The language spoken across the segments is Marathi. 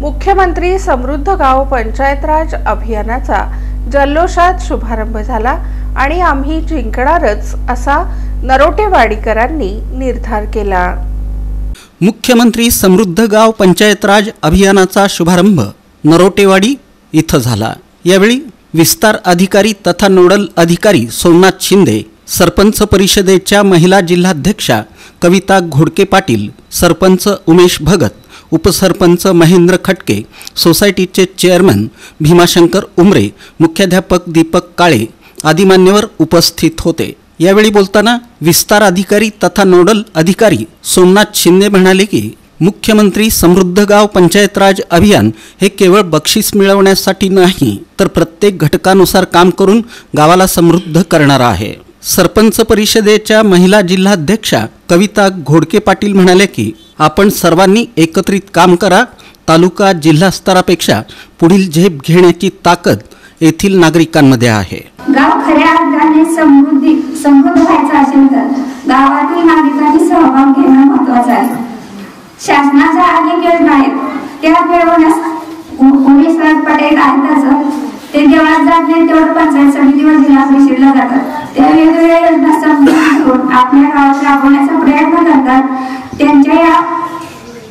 मुख्यमंत्री समृद्ध गाव पंचायत राज अभियानाचा जल्लोषात शुभारंभ झाला आणि आम्ही जिंकणारच असा नरोटेवाडीकरांनी निर्धार केला। मुख्यमंत्री समृद्ध गाव पंचायत राज अभियानाचा शुभारंभ नरोटेवाडी इथं झाला। यावेळी विस्तार अधिकारी तथा नोडल अधिकारी सोमनाथ शिंदे, सरपंच परिषदेच्या महिला जिल्हाध्यक्षा कविता घोडके पाटील, सरपंच उमेश भगत, उपसरपंच महेंद्र खटके, सोसायटीचे चेअरमन भीमाशंकर उमरे, मुख्याध्यापक दीपक काळे आदी मान्यवर उपस्थित होते। यावेळी बोलताना विस्तार अधिकारी तथा नोडल अधिकारी सोमनाथ शिंदे म्हणाले की मुख्यमंत्री समृद्ध गाव पंचायत राज अभियान हे केवळ बक्षीस मिळवण्यासाठी नाही तर प्रत्येक घटकानुसार काम करून गावाला समृद्ध करणार आहे। सरपंच परिषदेच्या महिला जिल्हाध्यक्षा कविता घोडके पाटील म्हणाले की आपण सर्वांनी एकत्रित काम करा, तालुका जिल्हा स्तरापेक्षा पुढील झेप घेण्याची ताकद येथील नागरिकांमध्ये आहे। गाव खऱ्या अर्थाने समृद्ध व्हायचं असेल तर गावातील नागरिकांनी सहभाग घेणं महत्त्वाचं आहे। शासनाच्या अनेक योजना आहेत, त्या मिळवण्यास उमेश पटेल आहेत, ते देवळात जात नाही तेवढं पंचायत समितीवर जिल्हा परिषदेला जातात। त्या वेगवेगळ्या योजना समजून आपल्या गावात राबवण्याचा प्रयत्न करतात। त्यांच्या या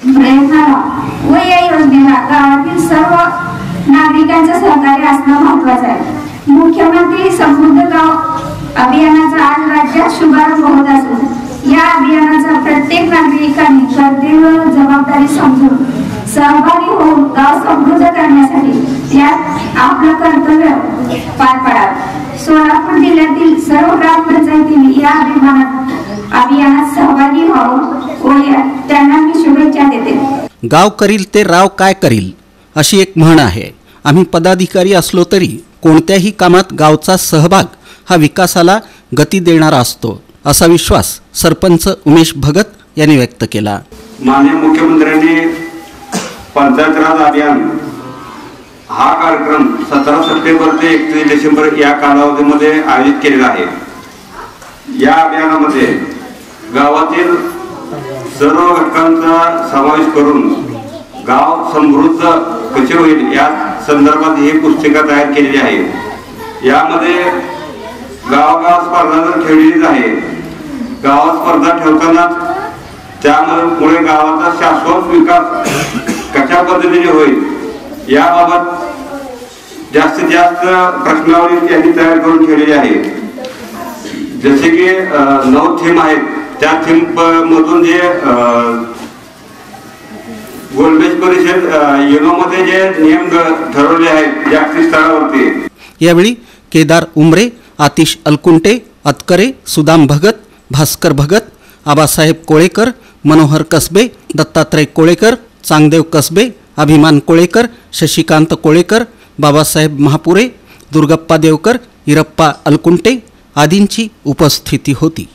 प्रयत्नाला व या योजनेला गावातील सर्व नागरिकांचं सहकार्य असणं महत्त्वाचं आहे। मुख्यमंत्री समृद्ध गाव अभियानाचा आज राज्यात शुभारंभ होत असून या अभियानाचा प्रत्येक नागरिकांनी कर्तव्य जबाबदारी समजून सहभागी होऊन गाव समृद्ध करण्यासाठी यात आपलं कर्तव्य पार पाडावं। सोलापूर जिल्ह्यातील सर्व ग्रामपंचायतींनी या अभियानात सहभागी व्हावं व त्यांना मी शुभेच्छा देते। गाव करील ते राव काय करील अशी एक म्हण आहे। आम्ही पदाधिकारी असलो तरी कोणत्याही कामात गावचा सहभाग हा विकासाला गती देणारा असतो असा विश्वास सरपंच उमेश भगत यांनी व्यक्त केला। माननीय मुख्यमंत्र्यांनी पंचायत राज अभियान हा कार्यक्रम 17 सप्टेंबर ते 31 डिसेंबर या कालावधीमध्ये आयोजित केलेला आहे। या अभियानामध्ये गावातील सर्व घटकांचा समावेश करून गाव समृद्ध कसे होईल या संदर्भात ही पुस्तिका तयार केलेली आहे। यामध्ये गावगाव स्पर्धा ठेवलेलीच आहे। गावात स्पर्धा ठेवताना त्यामुळे गावाचा शाश्वत विकास कशा पद्धतीने होईल याबाबत जास्तीत जास्त प्रश्नावली त्यांनी तयार करून ठेवलेली आहे। जसे की 9 थीम आहेत, त्या थीम मधून जे गोलमेज परिषद युनोमध्ये जे नियम ठरवले आहेत जागतिक स्तरावरती। यावेळी केदार उमरे, आतिश अलकुंटे, अतकरे, सुदाम भगत, भास्कर भगत, आबासाहेब कोळेकर, मनोहर कसबे, दत्तात्रय कोळेकर, चांगदेव कसबे, अभिमान कोळेकर, शशिकांत कोळेकर, बाबासाहेब महापुरे, दुर्गप्पा देवकर, इरप्पा अलकुंटे आदींची उपस्थिती होती।